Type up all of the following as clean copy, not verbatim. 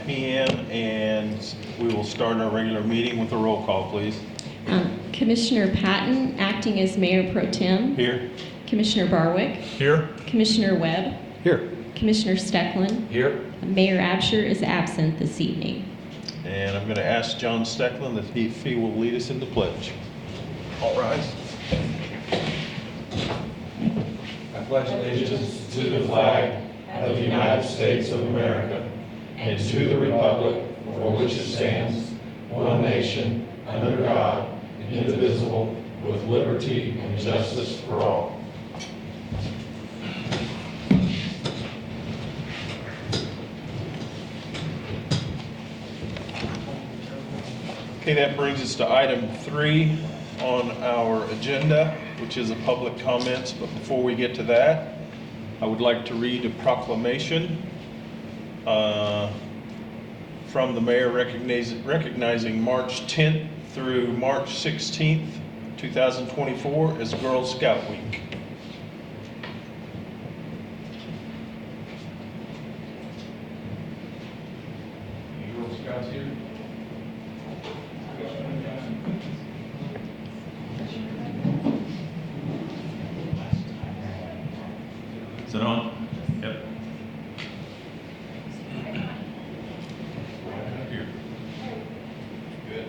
p.m. and we will start our regular meeting with a roll call, please. Commissioner Patton, acting as Mayor Pro Tem. Here. Commissioner Barwick. Here. Commissioner Webb. Here. Commissioner Stecklin. Here. Mayor Absher is absent this evening. And I'm going to ask John Stecklin if he will lead us in the pledge. All rise. I pledge allegiance to the flag of the United States of America and to the republic for which it stands, one nation, under God, indivisible, with liberty and justice for all. Okay, that brings us to item 3 on our agenda, which is a public comments. But before we get to that, I would like to read a proclamation from the mayor recognizing March 10th through March 16th, 2024 as Girl Scout Week. Any Girl Scouts here? Is it on? Yep. Right up here. Good.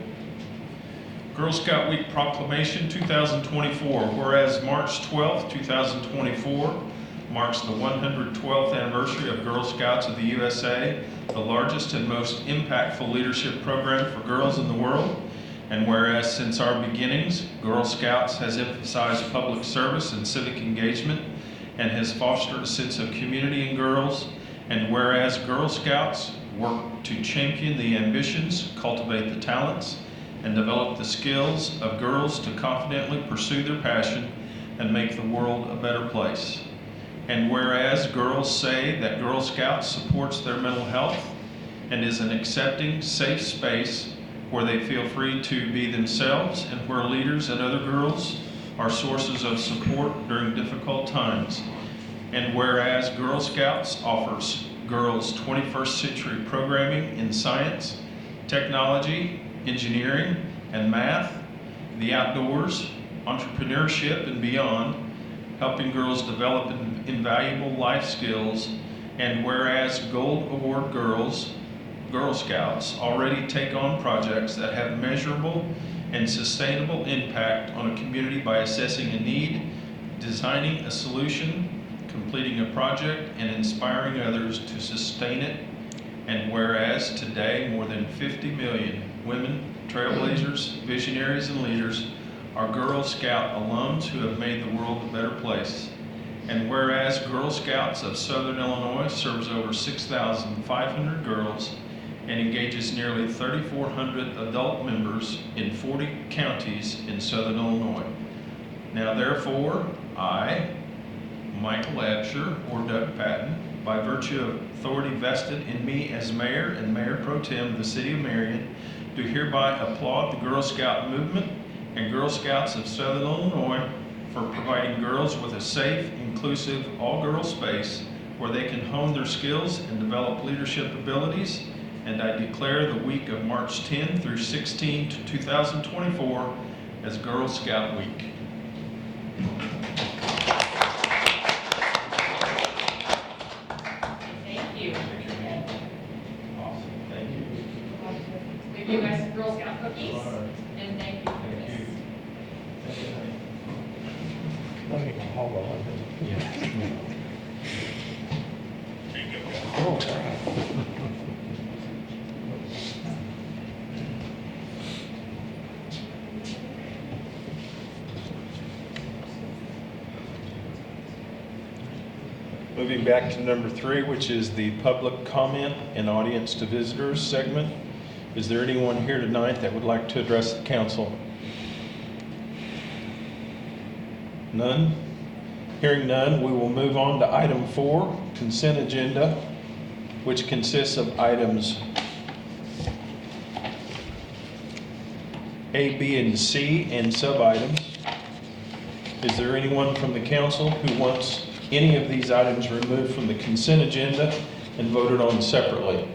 Girl Scout Week Proclamation 2024. Whereas March 12th, 2024 marks the 112th anniversary of Girl Scouts of the USA, the largest and most impactful leadership program for girls in the world. And whereas since our beginnings, Girl Scouts has emphasized public service and civic engagement and has fostered a sense of community in girls. And whereas Girl Scouts work to champion the ambitions, cultivate the talents, and develop the skills of girls to confidently pursue their passion and make the world a better place. And whereas girls say that Girl Scouts supports their mental health and is an accepting, safe space where they feel free to be themselves and where leaders and other girls are sources of support during difficult times. And whereas Girl Scouts offers girls 21st century programming in science, technology, engineering, and math, the outdoors, entrepreneurship, and beyond, helping girls develop invaluable life skills. And whereas Gold Award Girl Scouts already take on projects that have measurable and sustainable impact on a community by assessing a need, designing a solution, completing a project, and inspiring others to sustain it. And whereas today more than 50 million women, trailblazers, visionaries, and leaders are Girl Scout alums who have made the world a better place. And whereas Girl Scouts of Southern Illinois serves over 6,500 girls and engages nearly 3,400 adult members in 40 counties in Southern Illinois. Now therefore, I, Michael Absher, or Doug Patton, by virtue of authority vested in me as Mayor and Mayor Pro Tem of the City of Marion, do hereby applaud the Girl Scout movement and Girl Scouts of Southern Illinois for providing girls with a safe, inclusive, all-girl space where they can hone their skills and develop leadership abilities. And I declare the week of March 10 through 16 to 2024 as Girl Scout Week. Thank you. Awesome, thank you. Give you guys some Girl Scout cookies, and thank you for this. Moving back to number 3, which is the public comment and audience to visitors segment. Is there anyone here tonight that would like to address the council? None? Hearing none, we will move on to item 4, consent agenda, which consists of items A, B, and C, and sub-items. Is there anyone from the council who wants any of these items removed from the consent agenda and voted on separately?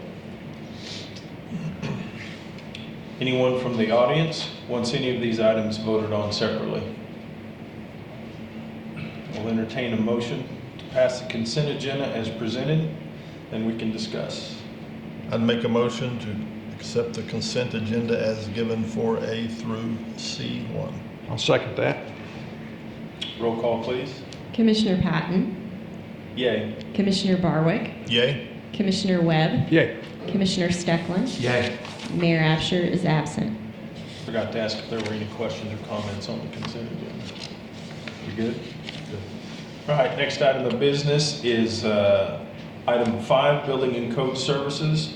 Anyone from the audience wants any of these items voted on separately? We'll entertain a motion to pass the consent agenda as presented, then we can discuss. I'd make a motion to accept the consent agenda as given for A through C1. I'll second that. Roll call, please. Commissioner Patton, Yay. Commissioner Barwick, Yay? Commissioner Webb, Yay. Commissioner Steckland, Yay. Mayor Absher is absent. Forgot to ask if there were any questions or comments on the consent agenda. We good? All right, next item of business is item 5, Building and Code Services.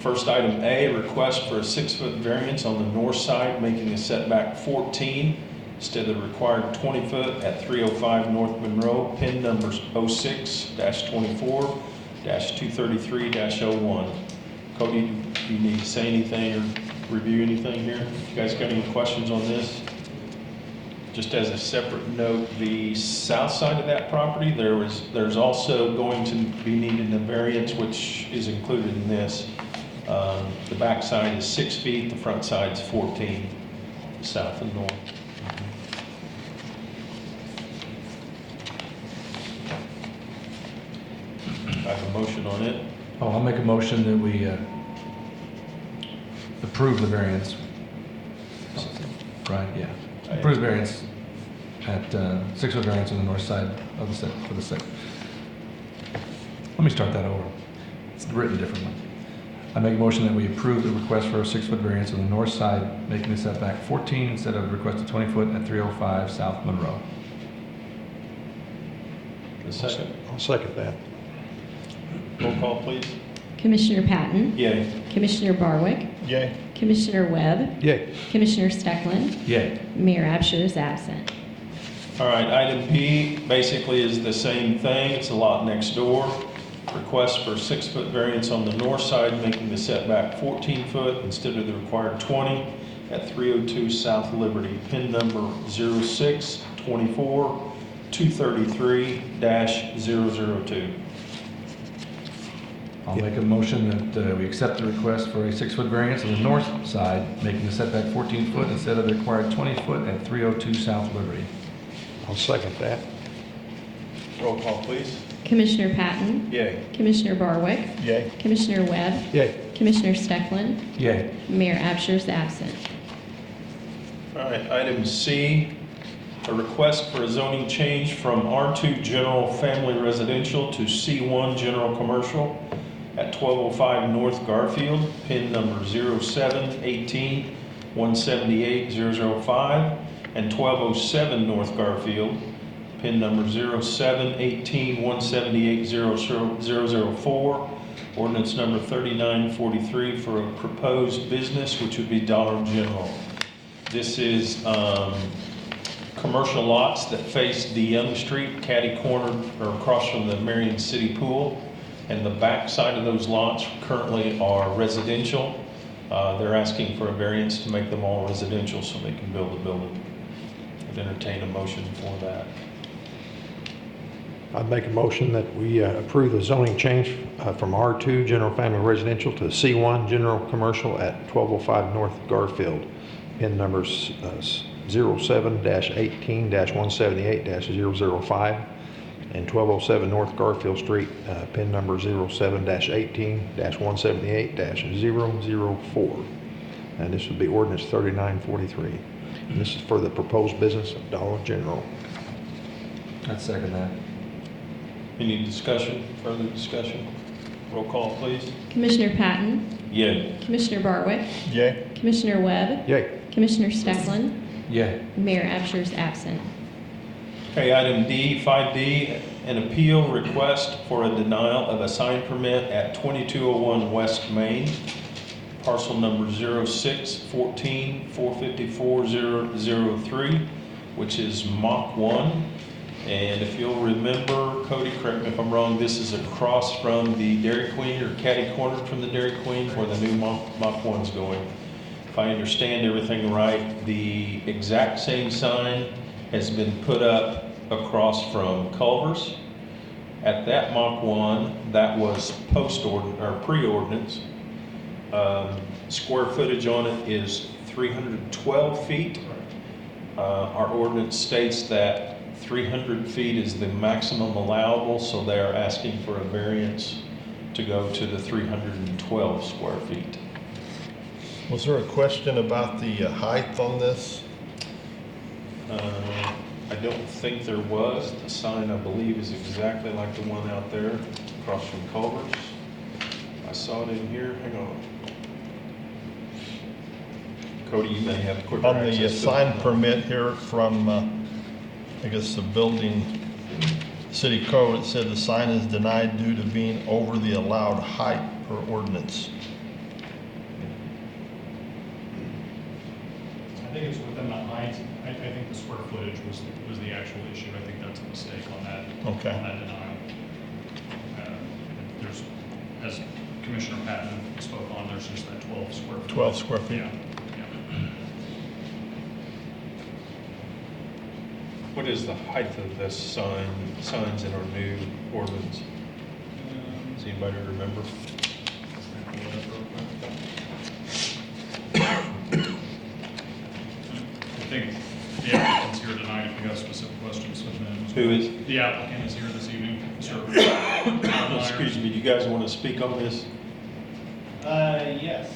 First item A, request for a 6-foot variance on the north side, making a setback 14 instead of the required 20 foot at 305 North Monroe, PIN numbers 06-24-233-01. Cody, do you need to say anything or review anything here? You guys got any questions on this? Just as a separate note, the south side of that property, there's also going to be needed a variance, which is included in this. The back side is 6 feet, the front side's 14, south and north. I have a motion on it. Oh, I'll make a motion that we approve the variance. Right, yeah. Approve the variance at 6-foot variance on the north side of the set for the site. Let me start that over. It's written differently. I make a motion that we approve the request for a 6-foot variance on the north side, making the setback 14 instead of the requested 20 foot at 305 South Monroe. A second. I'll second that. Roll call, please. Commissioner Patton, Yay. Commissioner Barwick, Yay? Commissioner Webb, Yay. Commissioner Steckland, Yay. Mayor Absher is absent. All right, item B basically is the same thing. It's a lot next door. Request for 6-foot variance on the north side, making the setback 14 foot instead of the required 20 at 302 South Liberty, PIN number 06-24-233-002. I'll make a motion that we accept the request for a 6-foot variance on the north side, making the setback 14 foot instead of the required 20 foot at 302 South Liberty. I'll second that. Roll call, please. Commissioner Patton, Yay. Commissioner Barwick, Yay? Commissioner Webb, Yay. Commissioner Steckland, Yay. Mayor Absher is absent. All right, item C, a request for a zoning change from R2 General Family Residential to C1 General Commercial at 1205 North Garfield, PIN number 07-18-178-005, and 1207 North Garfield, PIN number 07-18-178-004, ordinance number 3943 for a proposed business, which would be Dollar General. This is commercial lots that face DeYoung Street, catty corner, or across from the Marion City Pool. And the back side of those lots currently are residential. They're asking for a variance to make them all residential so they can build a building. I'd entertain a motion for that. I'd make a motion that we approve the zoning change from R2 General Family Residential to C1 General Commercial at 1205 North Garfield, PIN numbers 07-18-178-005 and 1207 North Garfield Street, PIN number 07-18-178-004. And this would be ordinance 3943. And this is for the proposed business of Dollar General. I'd second that. Any discussion, further discussion? Roll call, please. Commissioner Patton, Yay. Commissioner Barwick, Yay? Commissioner Webb, Yay. Commissioner Steckland, Yay. Mayor Absher is absent. Okay, item D, 5D, an appeal request for a denial of a sign permit at 2201 West Main, parcel number 06-14-454-003, which is Mach 1. And if you'll remember, Cody, correct me if I'm wrong, this is across from the Dairy Queen, or catty corner from the Dairy Queen, where the new Mach 1's going. If I understand everything right, the exact same sign has been put up across from Culver's. At that Mach 1, that was pre-ordinance. Square footage on it is 312 feet. Our ordinance states that 300 feet is the maximum allowable, so they are asking for a variance to go to the 312 square feet. Was there a question about the height on this? I don't think there was. The sign, I believe, is exactly like the one out there across from Culver's. I saw it in here. Hang on. Cody, you may have quicker On the access to it. sign permit here from, I guess, the building city code, it said the sign is denied due to being over the allowed height per ordinance. I think it's within the height. I think the square footage was the actual issue. I think that's a mistake on that. Okay. On that denial. There's, as Commissioner Patton spoke on, there's just that 12 square feet. 12 square feet. Yeah. What is the height of this signs in our new ordinance? Does anybody remember? I think the applicant's here tonight if you have specific questions of them. Who is? The applicant is here this evening, Mr. Excuse me, do you guys want to speak on this? Yes.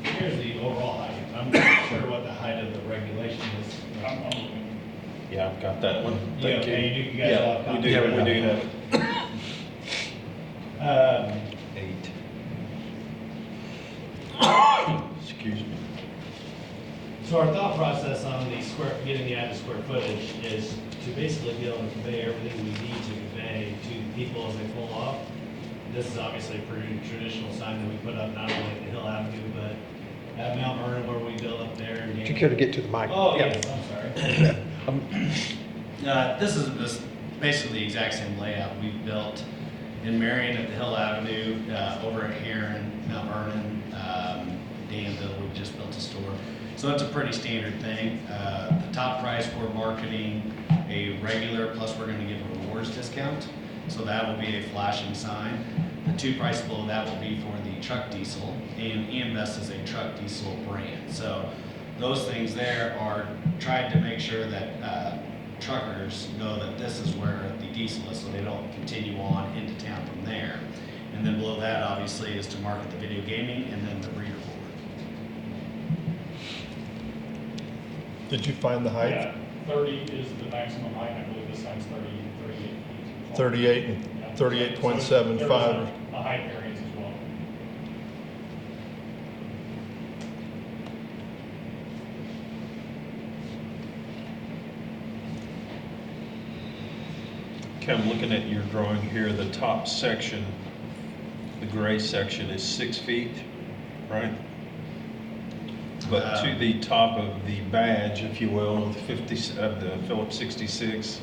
Here's the overall height. I'm not sure what the height of the regulation is. I'm looking. Yeah, I've got that one. You Thank okay? you. You guys all have Yeah, we copies? do, we do have it. 8. Excuse me. So our thought process on the getting the added square footage is to basically be able to convey everything we need to convey to the people as they pull off. This is obviously a pretty traditional sign that we put up not only at the Hill Avenue, but at Mount Vernon where we built up there. Would you care to get to the mic? Oh, Yeah. yes, I'm sorry. This is basically the exact same layout we built in Marion at the Hill Avenue, over at Heron, Mount Vernon, Danville, we just built a store. So it's a pretty standard thing. The top price for marketing a regular, plus we're gonna give a rewards discount. So that will be a flashing sign. The two prices below that will be for the truck diesel, and Ambest is a truck diesel brand. So those things there are tried to make sure that truckers know that this is where the diesel is, so they don't continue on into town from there. And then below that, obviously, is to market the video gaming and then the reader board. Did you find the height? Yeah, 30 is the maximum height. I believe this sign's 38 38 feet. and Yeah. 38.75. So there is a height variance as well. Okay, I'm looking at your drawing here, the top section, the gray section is 6 feet, right? But to the top of the badge, if you will, of the Phillips 66,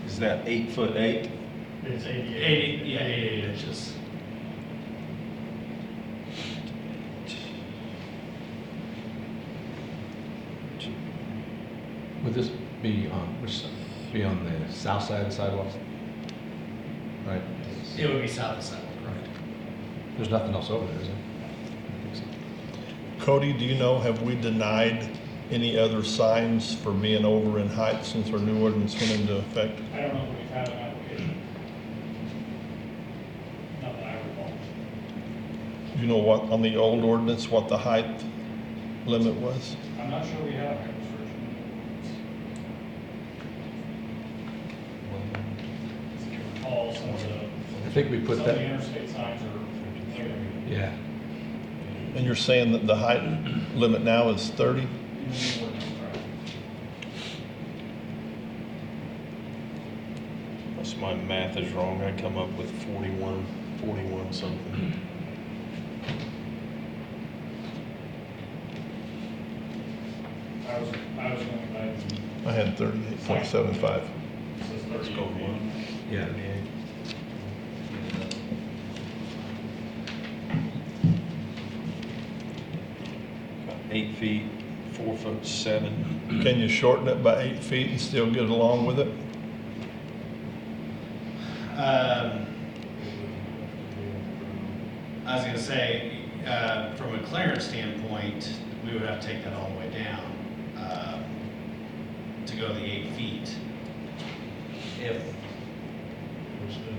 is that 8'8"? It's 88. 88 inches. Would this be on, which side? Be on the south side of the sidewalk? Right? It would be south of sidewalk, right? There's nothing else over there, is there? I think so. Cody, do you know, have we denied any other signs for being over in height since our new ordinance went into effect? I don't know if we've had an application. Not that I recall. Do you know what, on the old ordinance, what the height limit was? I'm not sure we have a restriction. If you recall, some of I think we put the that, interstate signs are bigger. yeah. And you're saying that the height limit now is 30? Unless my math is wrong, I come up with 41 something. I was going by, I had 38.75. it says 31. Yeah. 38. About 8 feet, 4'7". Can you shorten it by 8 feet and still get along with it? I was gonna say, from a clearance standpoint, we would have to take that all the way down, to go the 8 feet. If Which then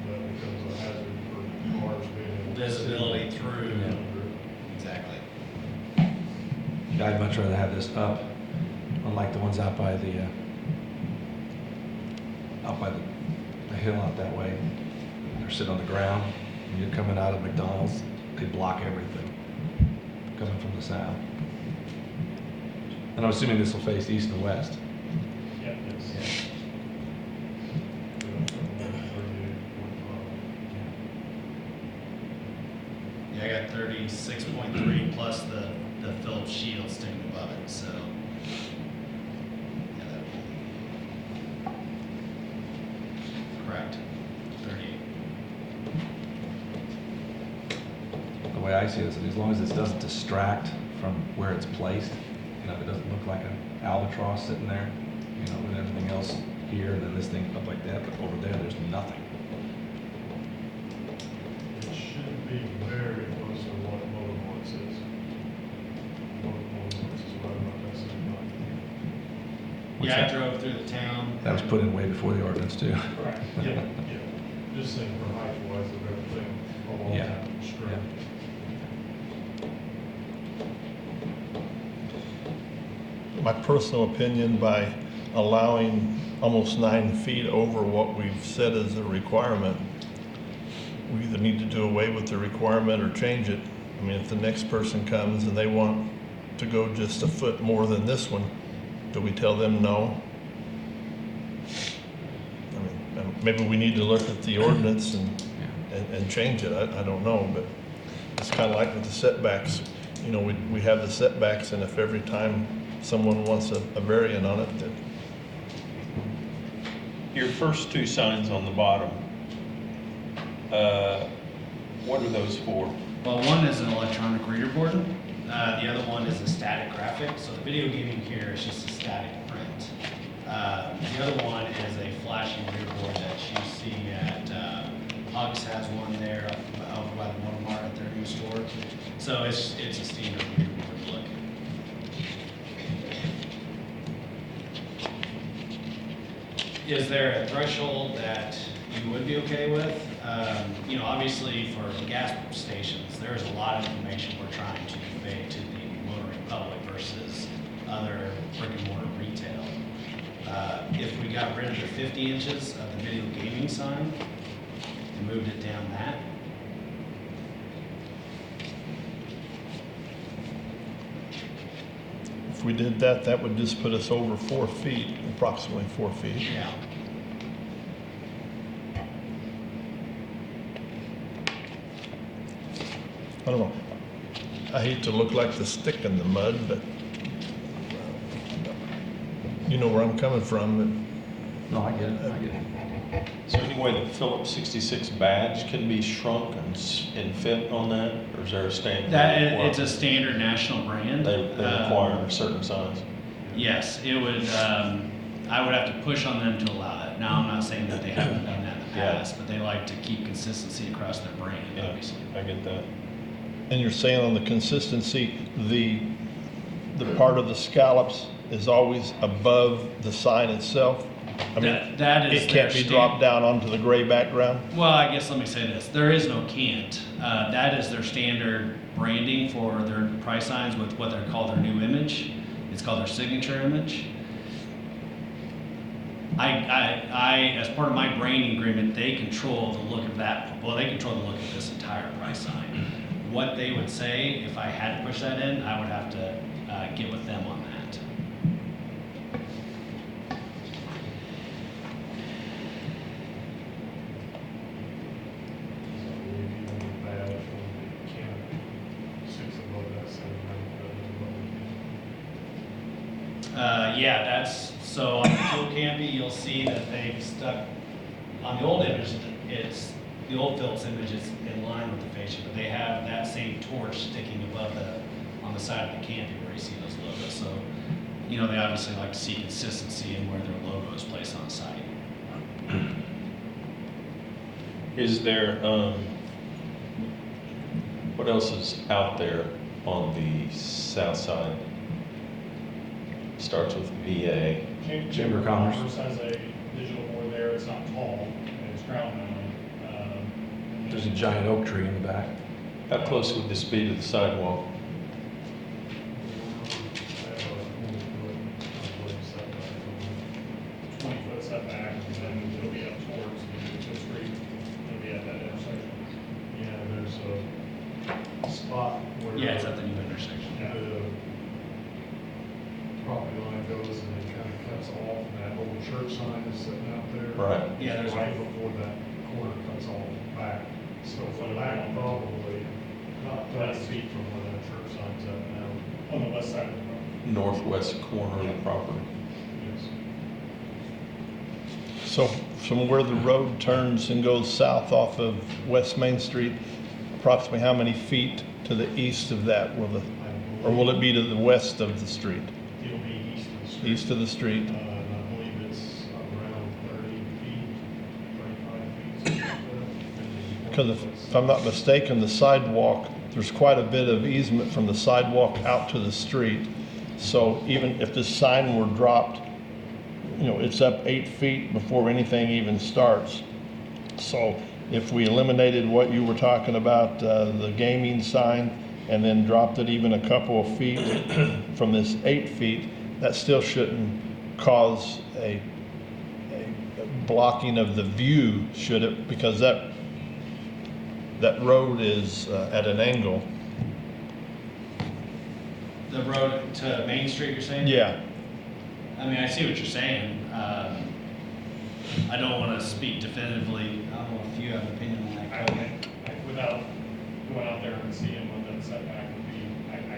that becomes a hazard for cars being able to see. visibility through, Yeah. exactly. Yeah, I'd much rather have this up, unlike the ones out by the hill out that way. They're sitting on the ground, and you're coming out of McDonald's, they block everything coming from the south. And I'm assuming this will face east and west. Yeah, yes. Yeah, I got 36.3 plus the Phillips shield sticking above it, so. Yeah, that. Correct, 38. The way I see it is that as long as this doesn't distract from where it's placed, you know, if it doesn't look like an albatross sitting there, you know, with everything else here, and then this thing up like that, but over there, there's nothing. It should be very close to what motorboard says. Motorboard is right about that same height. What's Yeah, I that? drove through the town. That was put in way before the ordinance too. Correct. Yeah, yeah. Just saying for height wise of everything along Yeah. that stretch. My personal opinion, by allowing almost 9 feet over what we've said is a requirement, we either need to do away with the requirement or change it. I mean, if the next person comes and they want to go just a foot more than this one, do we tell them no? I mean, maybe we need to look at the ordinance and change it. I don't know, but it's kind of like with the setbacks. You know, we have the setbacks, and if every time someone wants a variant on it, that Your first two signs on the bottom, what are those for? Well, one is an electronic reader board. The other one is a static graphic. So the video gaming here is just a static print. The other one is a flashing reader board that you see at, Hugs has one there over by the Walmart at their new store. So it's a standard reader board look. Is there a threshold that you would be okay with? You know, obviously for gas stations, there's a lot of information we're trying to convey to the motoring public versus other brick and mortar retail. If we got rid of the 50 inches of the video gaming sign and moved it down that, if we did that, that would just put us over 4 feet, approximately 4 feet. yeah. I don't know. I hate to look like the stick in the mud, but you know where I'm coming from. No, I get it. Is there any way the Phillips 66 badge can be shrunk and fit on that, or is there a standard? It's a standard national brand. They require a certain size. Yes, it would, I would have to push on them to allow it. Now, I'm not saying that they haven't done that in the Yeah. past, but they like to keep consistency across their brand, Yeah, obviously. I get that. And you're saying on the consistency, the part of the scallops is always above the sign itself? I mean, That is it can't their be dropped down onto the gray background? Well, I guess let me say this, there is no can't. That is their standard branding for their price signs with what they're called their new image. It's called their signature image. I, as part of my branding agreement, they control the look of that, well, they control the look of this entire price sign. What they would say, if I had to push that in, I would have to get with them on that. Yeah, that's, so on the fuel canopy, you'll see that they've stuck, on the old image, it's, the old Phillips image is in line with the fascia, but they have that same torch sticking above on the side of the canopy where you see those logos. So, you know, they obviously like to see consistency in where their logo is placed on site. Is there, what else is out there on the south side? Starts with VA. Chamber of Commerce. Has a digital board there. It's not tall, and it's ground mounted. There's a giant oak tree in the back. How close would this be to the sidewalk? 20-foot setback, and then it'll be up towards the street. It'll be at that intersection. Yeah, there's a spot where. Yeah, it's at the new intersection. Yeah. The property line goes and it kind of cuts off, and that old church sign is sitting out there. Right. Yeah, there's Right before that corner cuts all back. So from the back, probably not 30 feet from where that church sign's at now. On the west side of the road. Northwest corner of the property. Yes. So from where the road turns and goes south off of West Main Street, approximately how many feet to the east of that will or will it be to the west of the street? It'll be east of the street. East of the street? And I believe it's around 30 feet, 35 feet, something like that. Because if I'm not mistaken, the sidewalk, there's quite a bit of easement from the sidewalk out to the street. So even if this sign were dropped, you know, it's up 8 feet before anything even starts. So if we eliminated what you were talking about, the gaming sign, and then dropped it even a couple of feet from this 8 feet, that still shouldn't cause a blocking of the view, should it? Because that road is at an angle. The road to Main Street, you're saying? Yeah. I mean, I see what you're saying. I don't want to speak definitively. I don't know if you have an opinion on that. Cody. Without going out there and seeing what that setback would be, I don't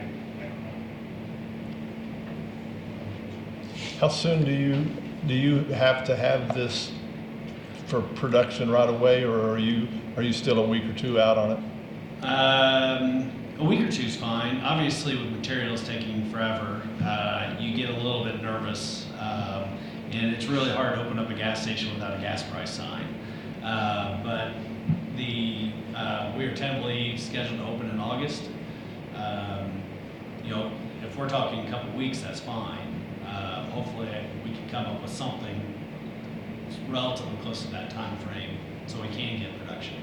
know. How soon do you have to have this for production right away, or are you still a week or two out on it? A week or two is fine. Obviously, with materials taking forever, you get a little bit nervous, and it's really hard to open up a gas station without a gas price sign. But we are tentatively scheduled to open in August. You know, if we're talking a couple weeks, that's fine. Hopefully, we can come up with something relatively close to that time frame, so we can get production.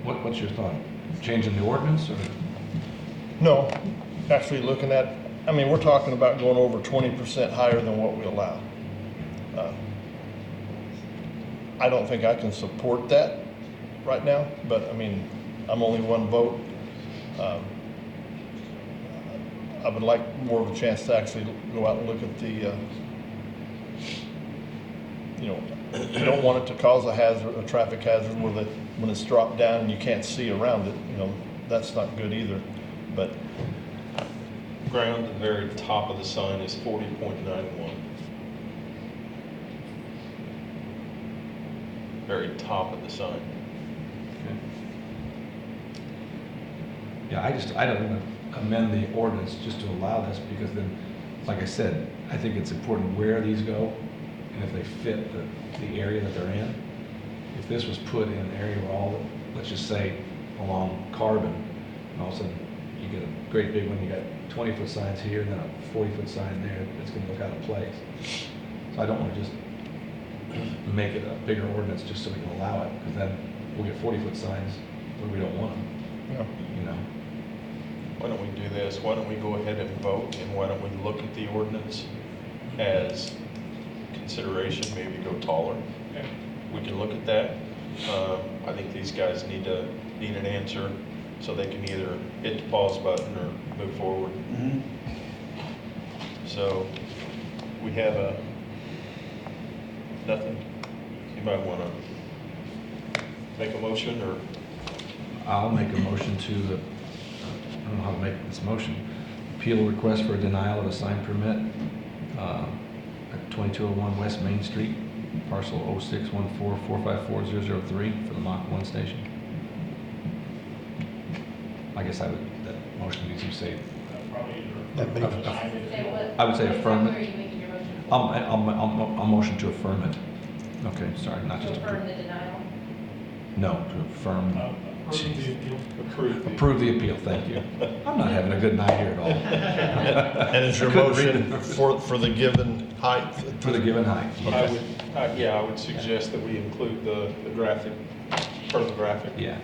What's your thought? Changing the ordinance, or? No, actually looking at, I mean, we're talking about going over 20% higher than what we allow. I don't think I can support that right now, but I mean, I'm only one vote. I would like more of a chance to actually go out and look at the, you know, you don't want it to cause a hazard, a traffic hazard when it's dropped down and you can't see around it, you know, that's not good either. But Ground at the very top of the sign is 40.91. Very top of the sign. Yeah, I don't want to amend the ordinance just to allow this, because then, like I said, I think it's important where these go and if they fit the area that they're in. If this was put in an area where all, let's just say along Carbon, and all of a sudden you get a great big one, you got 20-foot signs here and then a 40-foot sign there, it's going to look out of place. So I don't want to just make it a bigger ordinance just so we can allow it, because then we'll get 40-foot signs where we don't want them, yeah. you know? Why don't we do this? Why don't we go ahead and vote, and why don't we look at the ordinance as consideration, maybe go taller? Okay. We can look at that. I think these guys need an answer so they can either hit the pause button or move forward. Mm-hmm. So we have nothing. You might want to make a motion, or I'll make a motion to, I don't know how to make this motion, appeal request for a denial of a sign permit at 2201 West Main Street, parcel 0614454003 for the Mach 1 station. I guess that motion needs to say, Probably either. That makes- I would say affirm Or are it. you making your motion? I'll motion to affirm it. Okay, sorry, not To just affirm approve. the denial? No, to affirm. Approved. Approve the appeal, thank you. I'm not having a good night here at all. And is your Couldn't read motion for the given height? For the given height. I would suggest that we include the graphic, per the graphic. Yeah,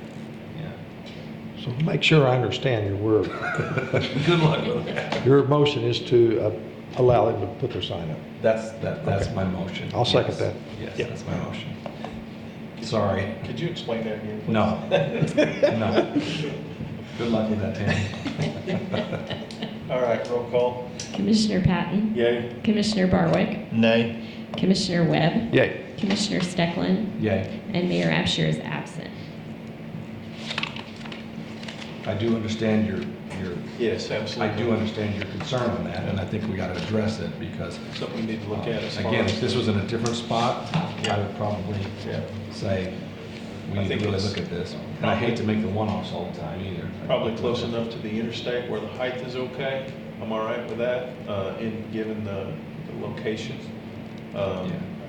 So make sure I understand your word. yeah. Good luck with that. Your motion is to allow them to put their sign up. That's Okay. my motion. I'll second Yes. that. Yes, Yeah. that's my motion. Sorry. Could you explain that again, please? No. No. Good luck with that, Tammy. All right, roll call. Commissioner Patton, Yay. Commissioner Barwick, Nay. Commissioner Webb, Yay. Commissioner Steckland, Yay. and Mayor Absher is absent. I do understand your, Yes, I absolutely. do understand your concern on that, and I think we gotta address it because, Something we need to look at as far again, as- if this was in a different spot, I would probably Yeah. say, we I need to think really it's look at this. And I hate to make the one-offs all the time either. Probably close enough to the interstate where the height is okay. I'm all right with that, given the location. Yeah.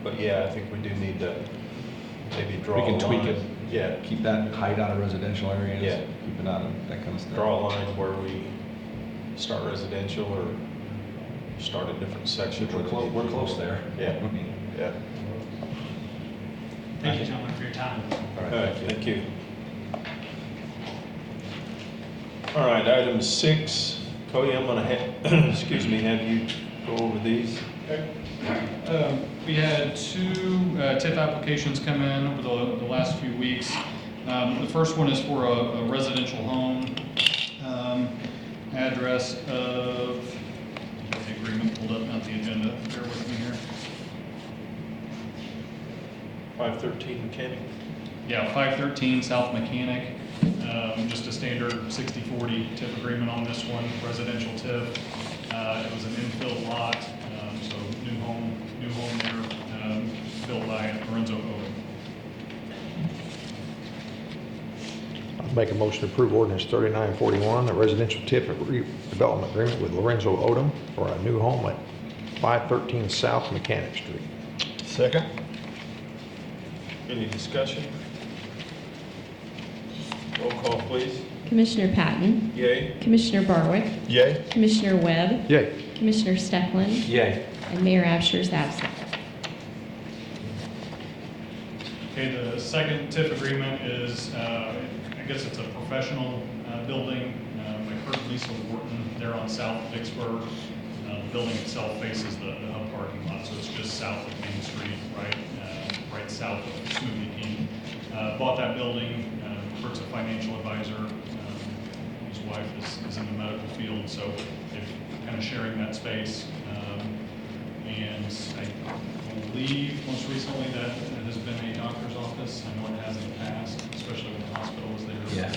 But yeah, I think we do need to maybe draw a We line. can tweak it. Yeah, Keep that height out of residential areas. Yeah. Keep it out of that kind of stuff. draw a line where we start residential or start a different section. We're close there. Yeah. Yeah. Thank you, gentlemen, for your time. All right, thank you. All right, item 6. Cody, I'm gonna excuse me, have you go over these. We had two TIF applications come in over the last few weeks. The first one is for a residential home, address of, I've got the agreement pulled up, not the agenda, bear with me here. 513 Mechanic. Yeah, 513 South Mechanic, just a standard 60/40 TIF agreement on this one, residential TIF. It was an infill lot, so new home there, built by Lorenzo Odom. I'll make a motion to approve ordinance 3941, a residential TIF redevelopment agreement with Lorenzo Odom for a new home at 513 South Mechanic Street. Second. Any discussion? Roll call, please. Commissioner Patton, Yay. Commissioner Barwick, Yay. Commissioner Webb, Yay. Commissioner Steckland, Yay. and Mayor Absher is absent. Okay, the second TIF agreement is, I guess it's a professional building. I heard Lisa Wharton there on South Vicksburg. The building itself faces the hub parking lot, so it's just south of Main Street, right south of Smoothie King. Bought that building, Kurt's a financial advisor. His wife is in the medical field, so they're kind of sharing that space. And I believe most recently that it has been a doctor's office. I know it has in the past, especially when the hospital was there. Yeah. I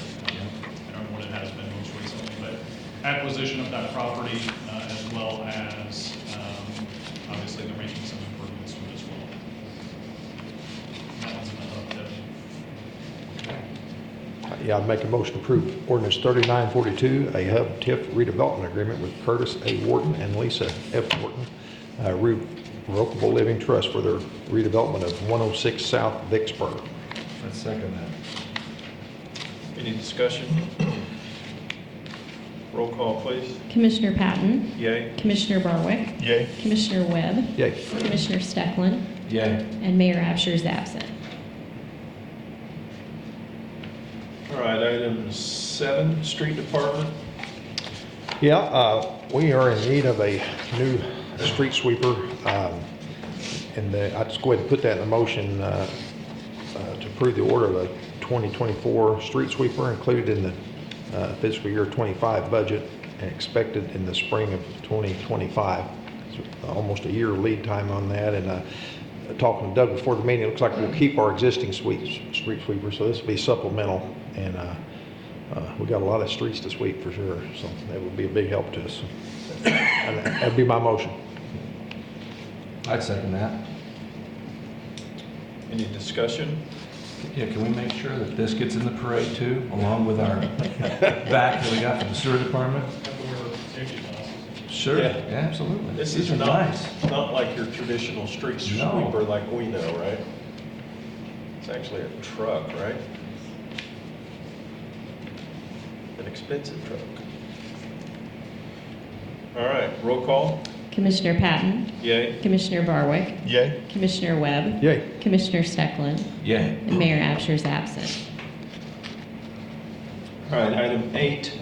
don't know what it has been most recently, but acquisition of that property as well as, obviously they're making some improvements to it as well. That one's in the hub tip. Yeah, I'd make a motion to approve ordinance 3942, a hub TIF redevelopment agreement with Curtis A. Wharton and Lisa F. Wharton, revocable living trust for their redevelopment of 106 South Vicksburg. Let's second that. Any discussion? Roll call, please. Commissioner Patton, Yay. Commissioner Barwick, Yay. Commissioner Webb, Yay. Commissioner Steckland, Yay. and Mayor Absher is absent. All right, item 7, Street Department. Yeah, we are in need of a new street sweeper. And I'll just go ahead and put that in a motion to approve the order of a 2024 street sweeper included in the fiscal year 25 budget and expected in the spring of 2025. It's almost a year lead time on that. And talking to Doug before the meeting, it looks like we'll keep our existing street sweeper, so this will be supplemental. And we got a lot of streets to sweep for sure, so that would be a big help to us. And that'd be my motion. I'd second that. Any discussion? Yeah, can we make sure that this gets in the parade too, along with our back that we got from the sewer department? Safety glasses. Sure. Yeah. Yeah, absolutely. This These is are not, nice. not like your traditional street No. sweeper like we know, right? It's actually a truck, right? An expensive truck. All right, roll call. Commissioner Patton, Yay. Commissioner Barwick, Yay? Commissioner Webb, Yay. Commissioner Steckland, Yay. and Mayor Absher is absent. All right, item 8,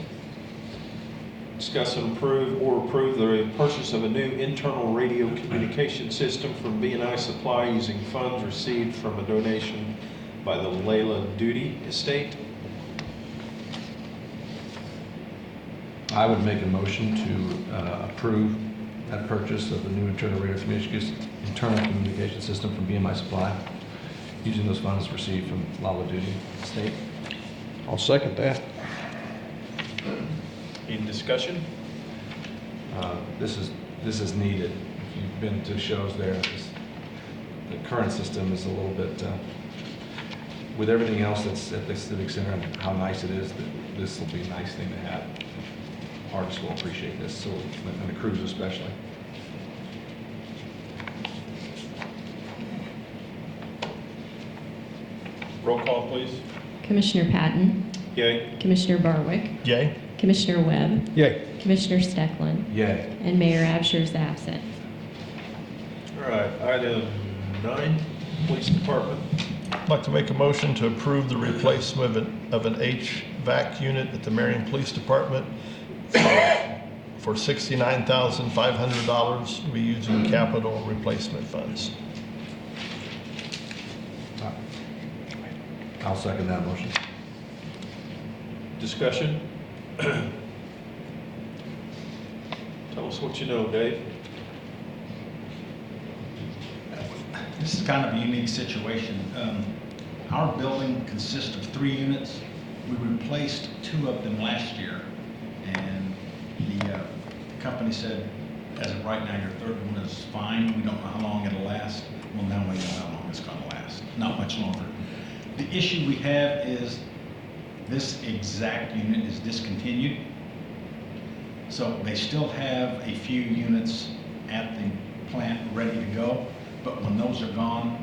discuss and approve the purchase of a new internal radio communication system from B&I Supply using funds received from a donation by the Layla Duty Estate. I would make a motion to approve that purchase of the new internal communication system from BMI Supply, using those funds received from Lala Duty State. I'll second that. Any discussion? This is needed. If you've been to shows there, the current system is a little bit, with everything else that's at the Civic Center and how nice it is, this will be a nice thing to have. Artists will appreciate this, so, and the crews especially. Roll call, please. Commissioner Patton, Yay. Commissioner Barwick, Yay? Commissioner Webb, Yay. Commissioner Steckland, Yay. and Mayor Absher is absent. All right, item 9, Police Department. I'd like to make a motion to approve the replacement of an HVAC unit at the Marion Police Department for $69,500. We'll be using capital replacement funds. I'll second that motion. Discussion? Tell us what you know, Dave. This is kind of a unique situation. Our building consists of 3 units. We replaced 2 of them last year, and the company said, as of right now, your 3rd one is fine. We don't know how long it'll last. Well, now we know how long it's going to last. Not much longer. The issue we have is this exact unit is discontinued. So they still have a few units at the plant ready to go, but when those are gone,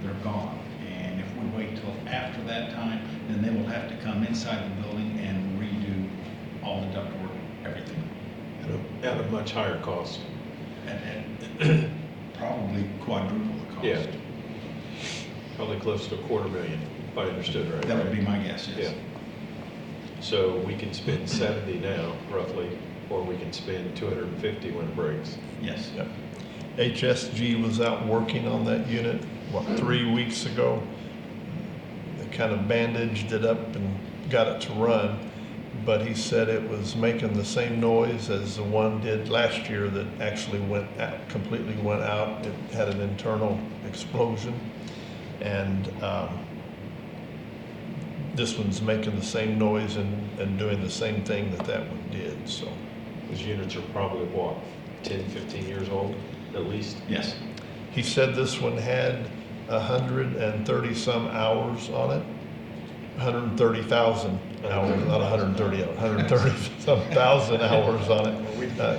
they're gone. And if we wait till after that time, then they will have to come inside the building and redo all the ductwork, everything. At a much higher cost. And probably quadruple the cost. Yeah. Probably close to $250,000, if I understood right. That would be my guess, yes. Yeah. So we can spend 70 now, roughly, or we can spend 250 when it breaks. Yes. Yep. HSG was out working on that unit, 3 weeks ago. They kind of bandaged it up and got it to run, but he said it was making the same noise as the one did last year that actually completely went out. It had an internal explosion, and this one's making the same noise and doing the same thing that one did, so. Those units are probably, what, 10, 15 years old, at least? Yes. He said this one had 130 some hours on it. 130,000 hours, not 130 hours, 130 some thousand hours on it.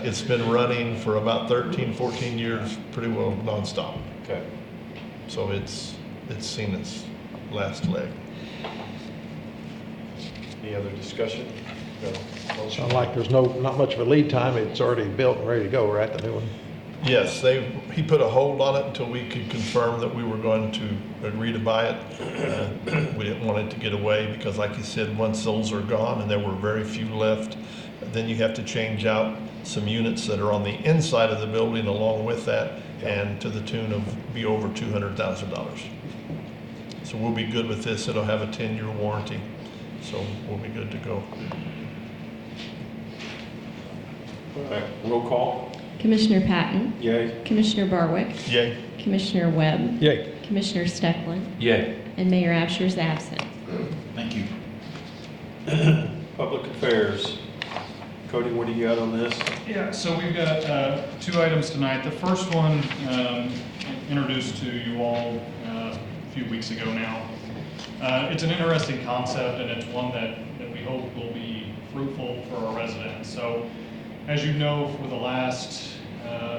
It's been running for about 13, 14 years, pretty well nonstop. Okay. So it's seen its last leg. Any other discussion? No. Sounds like there's not much of a lead time. It's already built and ready to go, right, the new one? Yes, he put a hold on it until we could confirm that we were going to agree to buy it. We didn't want it to get away because, like you said, once those are gone, and there were very few left, then you have to change out some units that are on the inside of the building along with that, and to the tune of be over $200,000. So we'll be good with this. It'll have a 10-year warranty, so we'll be good to go. All right, roll call. Commissioner Patton, Yay. Commissioner Barwick, Yay. Commissioner Webb, Yay. Commissioner Steckland, Yay. and Mayor Absher is absent. Thank you. Public Affairs. Cody, what do you got on this? Yeah, so we've got 2 items tonight. The first one introduced to you all a few weeks ago now. It's an interesting concept, and it's one that we hope will be fruitful for our residents. So, as you know, for the last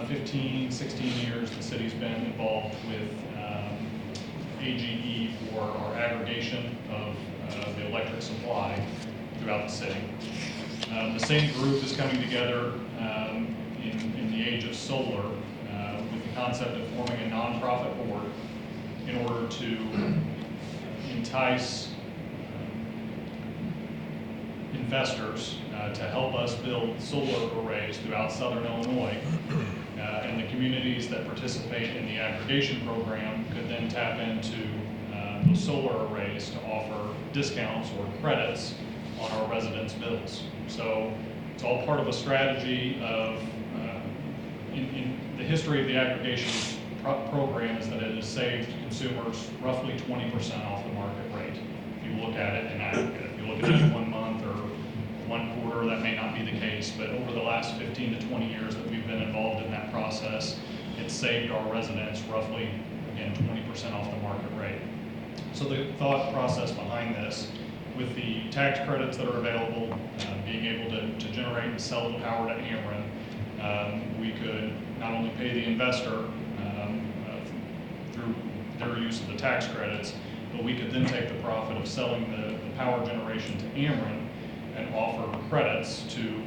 15, 16 years, the city's been involved with AGE for our aggregation of the electric supply throughout the city. The same group is coming together in the age of solar with the concept of forming a nonprofit board in order to entice investors to help us build solar arrays throughout southern Illinois. And the communities that participate in the aggregation program could then tap into those solar arrays to offer discounts or credits on our residents' bills. So it's all part of a strategy of, in the history of the aggregation program is that it has saved consumers roughly 20% off the market rate. If you look at it in aggregate, if you look at it in 1 month or 1 quarter, that may not be the case, but over the last 15 to 20 years that we've been involved in that process, it's saved our residents roughly, again, 20% off the market rate. So the thought process behind this, with the tax credits that are available, being able to generate and sell the power to Ameren, we could not only pay the investor through their use of the tax credits, but we could then take the profit of selling the power generation to Ameren and offer credits to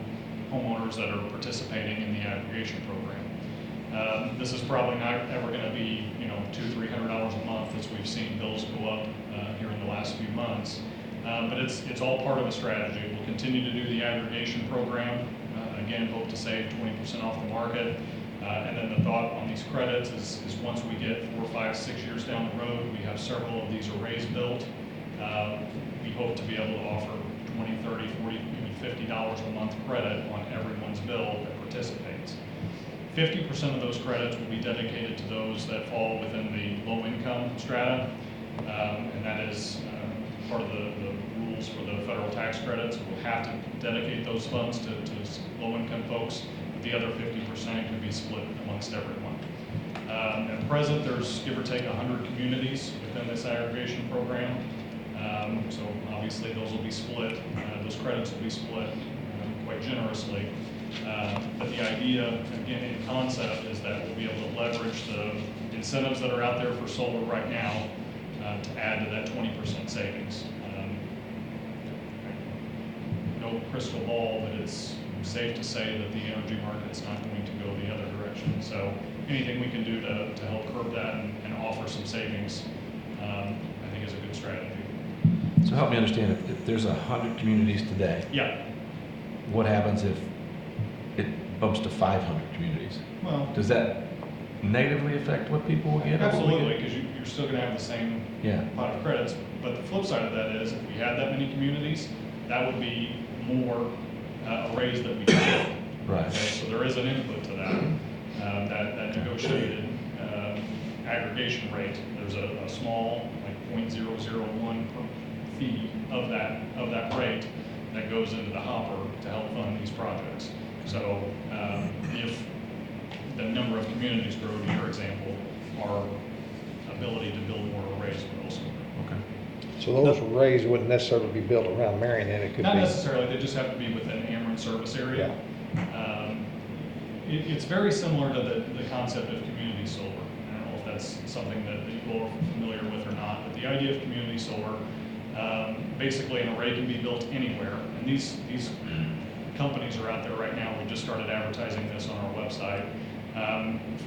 homeowners that are participating in the aggregation program. This is probably not ever going to be, $200-300 a month as we've seen bills go up here in the last few months. But it's all part of a strategy. We'll continue to do the aggregation program. Again, hope to save 20% off the market. And then the thought on these credits is once we get 4, 5, 6 years down the road, we have several of these arrays built. We hope to be able to offer $20, $30, $40, even $50 a month credit on everyone's bill that participates. 50% of those credits will be dedicated to those that fall within the low-income strata, and that is part of the rules for the federal tax credits. We'll have to dedicate those funds to low-income folks. The other 50% can be split amongst everyone. At present, there's give or take 100 communities within this aggregation program. So obviously those will be split, those credits will be split quite generously. But the idea, again, in concept, is that we'll be able to leverage the incentives that are out there for solar right now to add to that 20% savings. No crystal ball, but it's safe to say that the energy market's not going to go the other direction. So anything we can do to help curb that and offer some savings, I think is a good strategy. So help me understand, if there's 100 communities today, Yeah. what happens if it bumps to 500 communities? Well, Does that negatively affect what people will get? or what we get? absolutely, because you're still going to have the same Yeah. pot of credits. But the flip side of that is, if we had that many communities, that would be more arrays that we could build. Right. Okay, so there is an input to that, that negotiated aggregation rate. There's a small, like 0.001 fee of that rate that goes into the hopper to help fund these projects. So if the number of communities grow, in your example, our ability to build more arrays would also grow. Okay. So those arrays wouldn't necessarily be built around Marion, and it could Not be. necessarily, they just have to be within Ameren service area. It's very similar to the concept of community solar. I don't know if that's something that you all are familiar with or not, but the idea of community solar, basically an array can be built anywhere. And these companies are out there right now. We just started advertising this on our website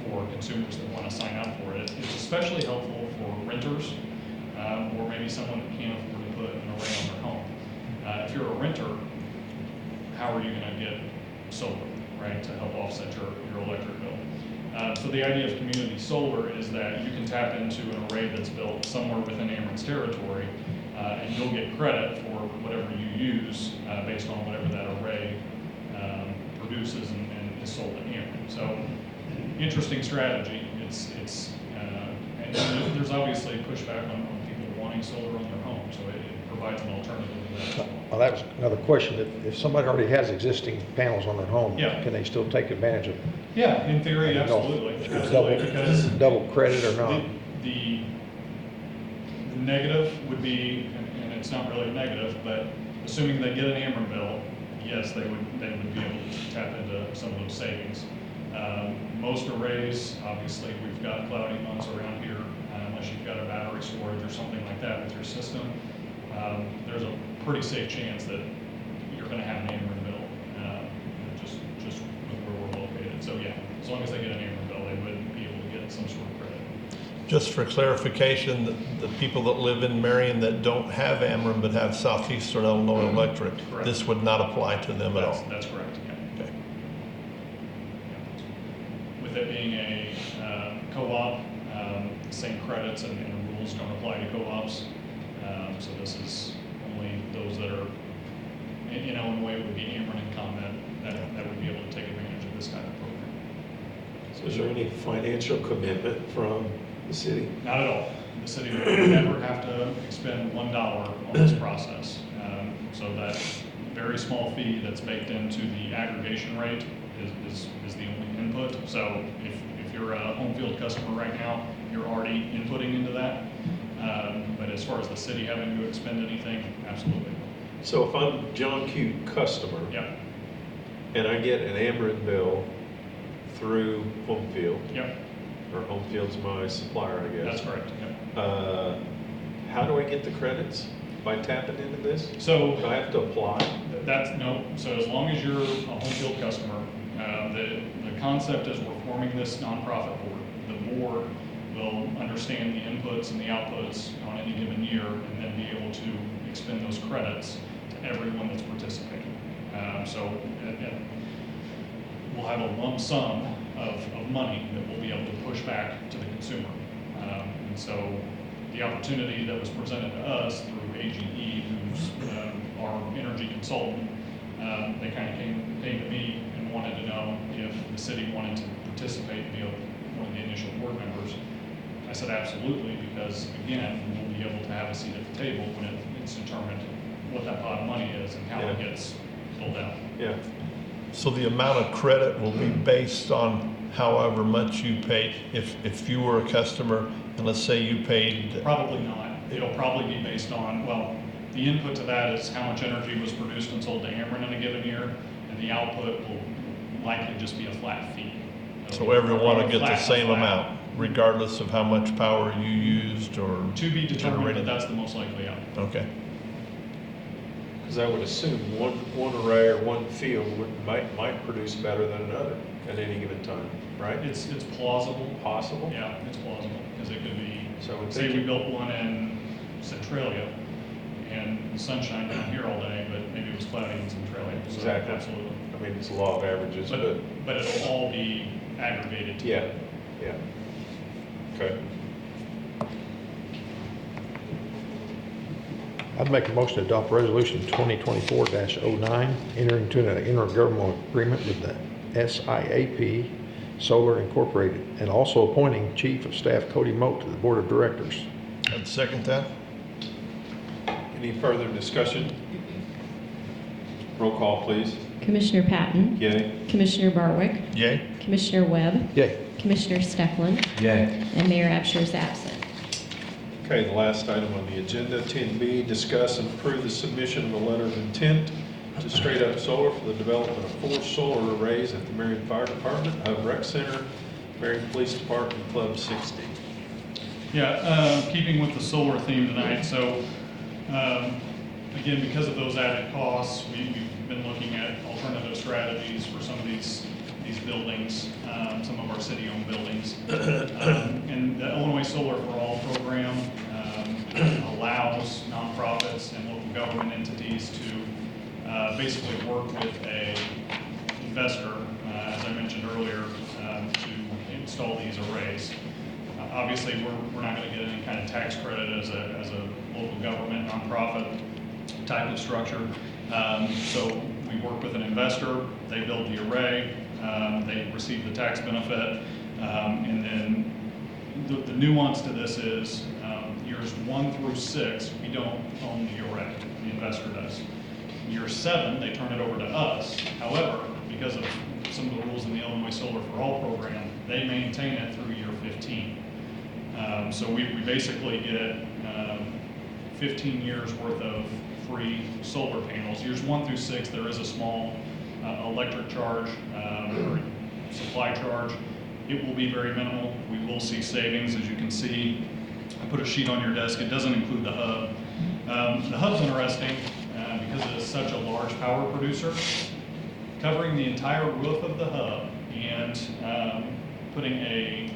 for consumers that want to sign up for it. It's especially helpful for renters or maybe someone that can't afford to put an array on their home. If you're a renter, how are you going to get solar, right, to help offset your electric bill? So the idea of community solar is that you can tap into an array that's built somewhere within Ameren's territory, and you'll get credit for whatever you use based on whatever that array produces and is sold to Ameren. So interesting strategy. And there's obviously pushback on people wanting solar on their home, so it provides an alternative to that as well. Well, that was another question. If somebody already has existing panels on their home, Yeah. can they still take advantage of it? Yeah, in theory, I don't know absolutely. if it's Absolutely, because double credit or not? the negative would be, and it's not really a negative, but assuming they get an Ameren bill, yes, they would be able to tap into some of those savings. Most arrays, obviously, we've got cloudy months around here. unless you've got a battery storage or something like that with your system, there's a pretty safe chance that you're going to have an Ameren bill, just with where we're located. So yeah, as long as they get an Ameren bill, they would be able to get some sort of credit. Just for clarification, the people that live in Marion that don't have Ameren but have Southeastern Illinois Electric, Correct. this would not apply to them at all? That's correct, yeah. Okay. With it being a co-op, same credits and rules don't apply to co-ops. So this is only those that are, in Illinois, it would be Ameren and ComEd that would be able to take advantage of this kind of program. So is there any financial commitment from the city? Not at all. The city would never have to expend $1 on this process. So that very small fee that's baked into the aggregation rate is the only input. So if you're a home field customer right now, you're already inputting into that. But as far as the city having to expend anything, absolutely. So if I'm John Q. customer, Yep, and I get an Ameren bill through Home Field, yep, or Home Field's my supplier, I guess. that's correct, yep. How do I get the credits? By tapping into this? So Do I have to apply? so as long as you're a home field customer, the concept is we're forming this nonprofit board. The board will understand the inputs and the outputs on any given year and then be able to expend those credits to everyone that's participating. So we'll have a lump sum of money that we'll be able to push back to the consumer. And so the opportunity that was presented to us through AGE, who's our energy consultant, they kind of came to me and wanted to know if the city wanted to participate and be one of the initial board members. I said absolutely, because again, we'll be able to have a seat at the table when it's determined what that pot of money is and how it gets pulled out. Yeah. So the amount of credit will be based on however much you paid. If you were a customer, and let's say you paid, Probably not. It'll probably be based on, well, the input to that is how much energy was produced and sold to Ameren in a given year, and the output will likely just be a flat fee. so everyone will get the Flat, same flat. amount, regardless of how much power you used or To be determined, but generated? that's the most likely outcome. Okay. Because I would assume one array or one field might produce better than another at any given time, right? It's plausible. Possible? Yeah, it's plausible, because it could be, So I would say we think, built one in Centralia, and the sunshine down here all day, but maybe it was cloudy in Centralia. So Exactly. Absolutely. I mean, it's a law of averages, but But it'll all be aggregated together. yeah. Okay. I'd make a motion to adopt resolution 2024-09, entering into an intergovernmental agreement with the SIAP Solar Incorporated, and also appointing Chief of Staff Cody Moat to the Board of Directors. I'd second that. Any further discussion? Roll call, please. Commissioner Patton, Yay. Commissioner Barwick, Yay? Commissioner Webb, Yay. Commissioner Stefan, Yay. and Mayor Absher is absent. Okay, the last item on the agenda, 10B, discuss and approve the submission of a letter of intent to Straight Up Solar for the development of 4 solar arrays at the Marion Fire Department, Hub Rec Center, Marion Police Department, Club 60. Yeah, keeping with the solar theme tonight, so, again, because of those added costs, we've been looking at alternative strategies for some of these buildings, some of our city-owned buildings. And the Illinois Solar for All program allows nonprofits and local government entities to basically work with a investor, as I mentioned earlier, to install these arrays. Obviously, we're not going to get any kind of tax credit as a local government nonprofit type of structure. So we work with an investor, they build the array, they receive the tax benefit, and then the nuance to this is years 1 through 6, we don't own the array, the investor does. Year 7, they turn it over to us. However, because of some of the rules in the Illinois Solar for All program, they maintain it through year 15. So we basically get 15 years worth of free solar panels. Years 1 through 6, there is a small electric charge or supply charge. It will be very minimal. We will see savings, as you can see. I put a sheet on your desk. It doesn't include the hub. The hub's interesting because it is such a large power producer. Covering the entire roof of the hub and putting a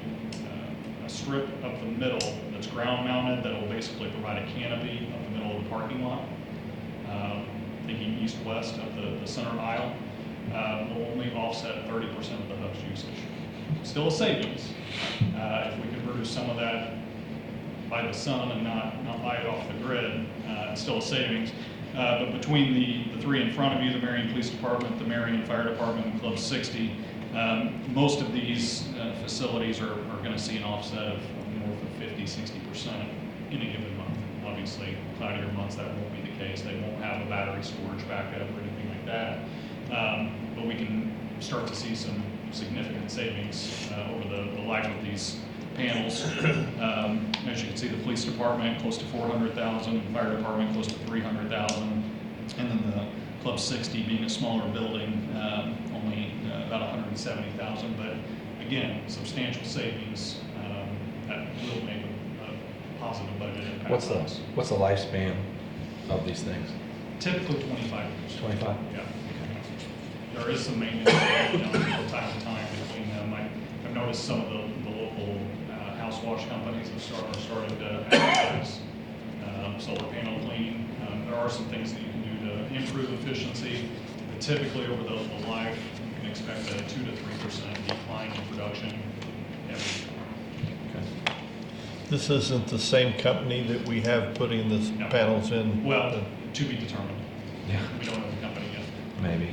strip up the middle that's ground mounted that will basically provide a canopy up the middle of the parking lot, thinking east-west of the center aisle, will only offset 30% of the hub's usage. Still a savings. If we could produce some of that by the sun and not buy it off the grid, it's still a savings. But between the three in front of you, the Marion Police Department, the Marion Fire Department, and Club 60, most of these facilities are going to see an offset of north of 50, 60% in a given month. Obviously, cloudier months, that won't be the case. They won't have a battery storage backup or anything like that. But we can start to see some significant savings over the life of these panels. As you can see, the police department close to 400,000, fire department close to 300,000, and then the Club 60 being a smaller building, only about 170,000. But again, substantial savings that will make a positive budget impact. What's the lifespan of these things? Typically 25 years. 25? Yeah. There is some maintenance done from time to time between them. I've noticed some of the local house wash companies are starting to advertise solar panel cleaning. There are some things that you can do to improve efficiency, but typically over the life, you can expect a 2 to 3% decline in production every year. Okay. This isn't the same company that we have putting the No. panels in? Well, to be determined. Yeah, We don't have the company yet. maybe.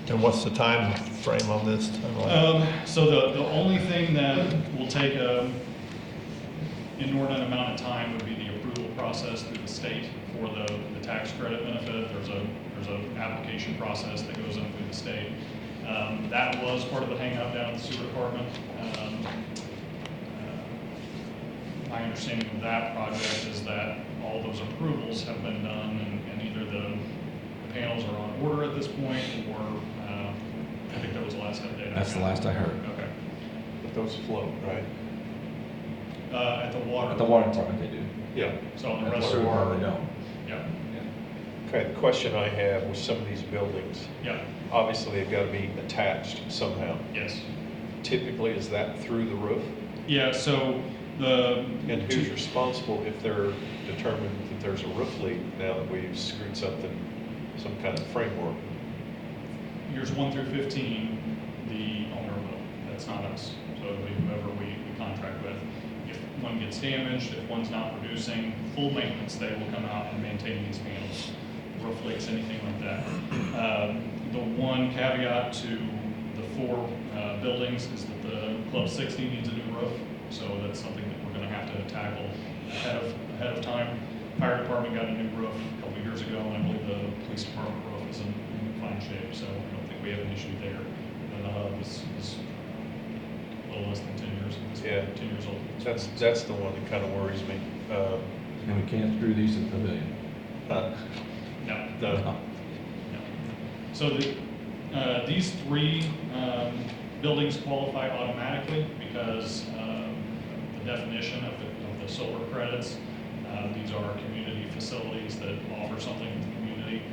And what's the time frame on this timeline? So the only thing that will take an inordinate amount of time would be the approval process through the state for the tax credit benefit. There's an application process that goes in through the state. That was part of the hang-up down at the sewer department. My understanding of that project is that all those approvals have been done and either the panels are on order at this point or I think that was the last update. That's the last I heard. Okay. But those float, right? At the water. At the water department, they do. Yeah. So on the At the rest sewer of department, they don't. yeah, Okay, the question I have with some of these buildings, yeah, obviously they've got to be attached somehow. yes. Typically, is that through the roof? Yeah, so the. And who's responsible if they're determined that there's a roof leak now that we've screwed something, some kind of framework? Years 1 through 15, the owner will. That's not us. So it'll be whoever we contract with. If one gets damaged, if one's not producing, full maintenance, they will come out and maintain these panels. Roof leaks, anything like that. The one caveat to the 4 buildings is that the Club 60 needs a new roof. So that's something that we're going to have to tackle ahead of time. Fire department got a new roof a couple of years ago, and I believe the police department roof is in fine shape, so I don't think we have an issue there. And the hub is a little less than 10 years. It's Yeah. 10 years old. That's the one that kind of worries me. And we can't screw these to the pavilion. Uh, No. no. No. So these 3 buildings qualify automatically because the definition of the solar credits. These are community facilities that offer something to the community.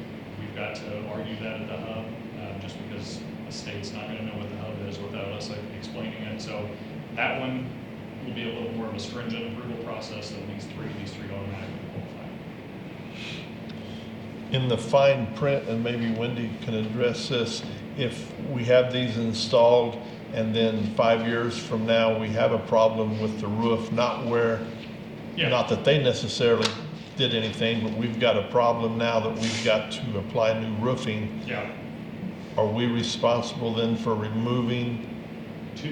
We've got to argue that at the hub, just because the state's not going to know what the hub is without us explaining it. So that one will be a little more of a stringent approval process than these three. These 3 automatically qualify. In the fine print, and maybe Wendy can address this, if we have these installed and then 5 years from now we have a problem with the roof, not that they necessarily did anything, but we've got a problem now that we've got to apply new roofing. Yeah. Are we responsible then for removing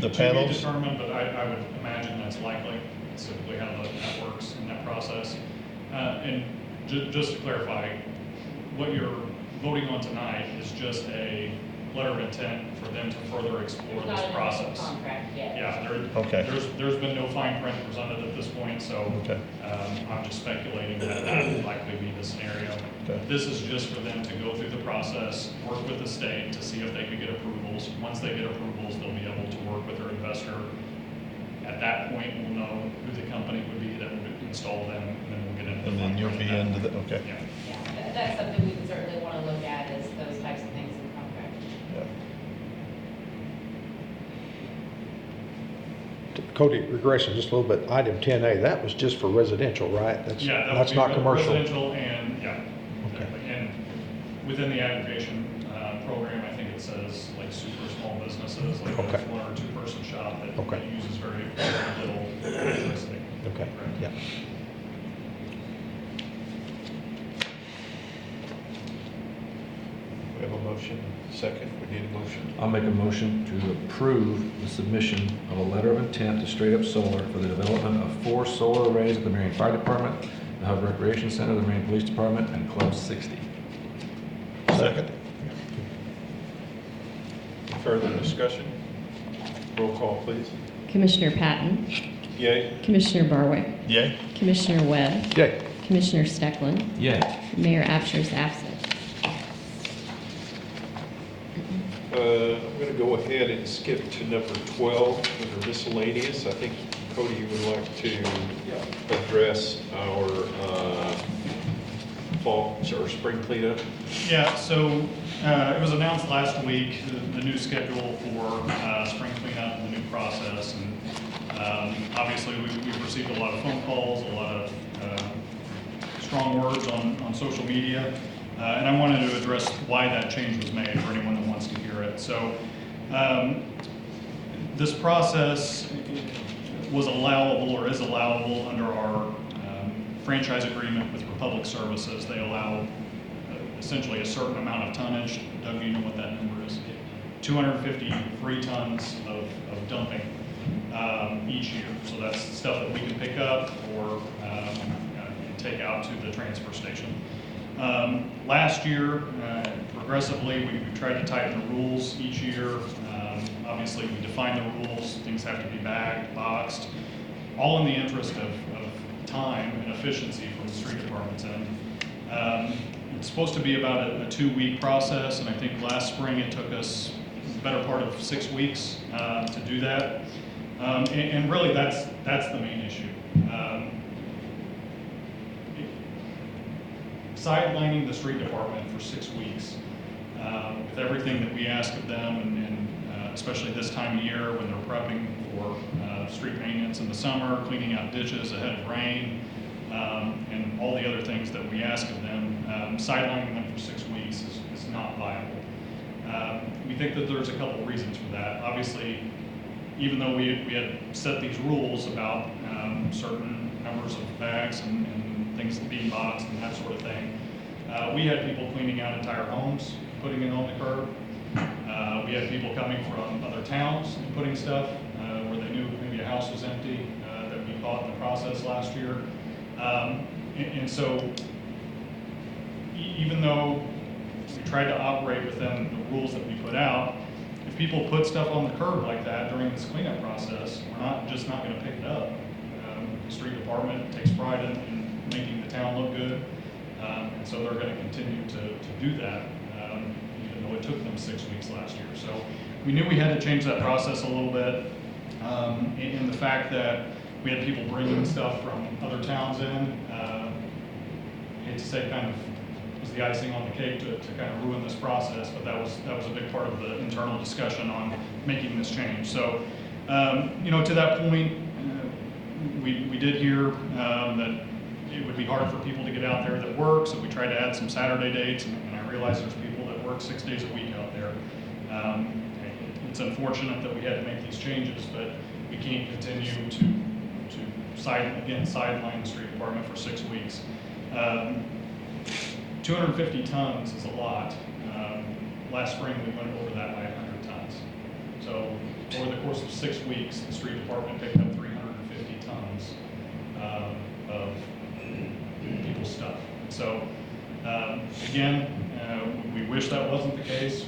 the panels? To be determined, but I would imagine that's likely. It's typically how that works in that process. And just to clarify, what you're voting on tonight is just a letter of intent for them to further explore this process. Contract yet. Yeah, Okay. there's been no fine print presented at this point, so Okay. I'm just speculating that would likely be the scenario. Okay. This is just for them to go through the process, work with the state to see if they could get approvals. Once they get approvals, they'll be able to work with their investor At that point, we'll know who the company would be that would install them, and then we'll get into the. And then you'll be into the, okay. Yeah. Yeah, that's something we would certainly want to look at, is those types of things in the contract. Yeah. Cody, regression just a little bit, item 10A, that was just for residential, right? Yeah, that would That's be not commercial. residential and, yeah, Okay. exactly. And within the aggregation program, I think it says like super small businesses, like Okay. a 1 or 2 person shop that Okay. that uses very little electricity. Okay, Correct. yeah. We have a motion, second, we need a motion. I'll make a motion to approve the submission of a letter of intent to Straight Up Solar for the development of 4 solar arrays at the Marion Fire Department, the Hub Recreation Center, the Marion Police Department, and Club 60. Second. Further discussion? Roll call, please. Commissioner Patton, Yay? Commissioner Barwick, Yay? Commissioner Webb, Yay. Commissioner Steckland, Yay. Mayor Absher is absent. I'm going to go ahead and skip to number 12, under miscellaneous. I think, Cody, you would like to address our fall or spring cleanup? Yeah, so it was announced last week, the new schedule for spring cleanup and the new process. And obviously, we've received a lot of phone calls, a lot of strong words on social media. And I wanted to address why that change was made for anyone that wants to hear it. So this process was allowable or is allowable under our franchise agreement with Republic Services. They allow essentially a certain amount of tonnage. Doug, do you know what that number is? 250 free tons of dumping each year. So that's stuff that we can pick up or take out to the transfer station. Last year, progressively, we tried to tighten the rules each year. Obviously, we define the rules. Things have to be bagged, boxed, all in the interest of time and efficiency from the street department's end. It's supposed to be about a 2-week process, and I think last spring it took us the better part of 6 weeks to do that. And really, that's the main issue. Sidelining the street department for 6 weeks with everything that we ask of them, and especially this time of year when they're prepping for street maintenance in the summer, cleaning out ditches ahead of rain, and all the other things that we ask of them, sidelining them for 6 weeks is not viable. We think that there's a couple reasons for that. Obviously, even though we had set these rules about certain numbers of bags and things being boxed and that sort of thing, we had people cleaning out entire homes, putting it on the curb. We had people coming from other towns and putting stuff where they knew maybe a house was empty that we caught in the process last year. And so even though we tried to operate within the rules that we put out, if people put stuff on the curb like that during this cleanup process, we're just not going to pick it up. The street department takes pride in making the town look good, and so they're going to continue to do that, even though it took them 6 weeks last year. So we knew we had to change that process a little bit, in the fact that we had people bringing stuff from other towns in. I hate to say kind of was the icing on the cake to kind of ruin this process, but that was a big part of the internal discussion on making this change. So, to that point, we did hear that it would be hard for people to get out there that work, so we tried to add some Saturday dates, and I realize there's people that work 6 days a week out there. It's unfortunate that we had to make these changes, but we can't continue to sideline the street department for 6 weeks. 250 tons is a lot. Last spring, we went over that by 100 tons. So over the course of 6 weeks, the street department picked up 350 tons of people's stuff. So again, we wish that wasn't the case.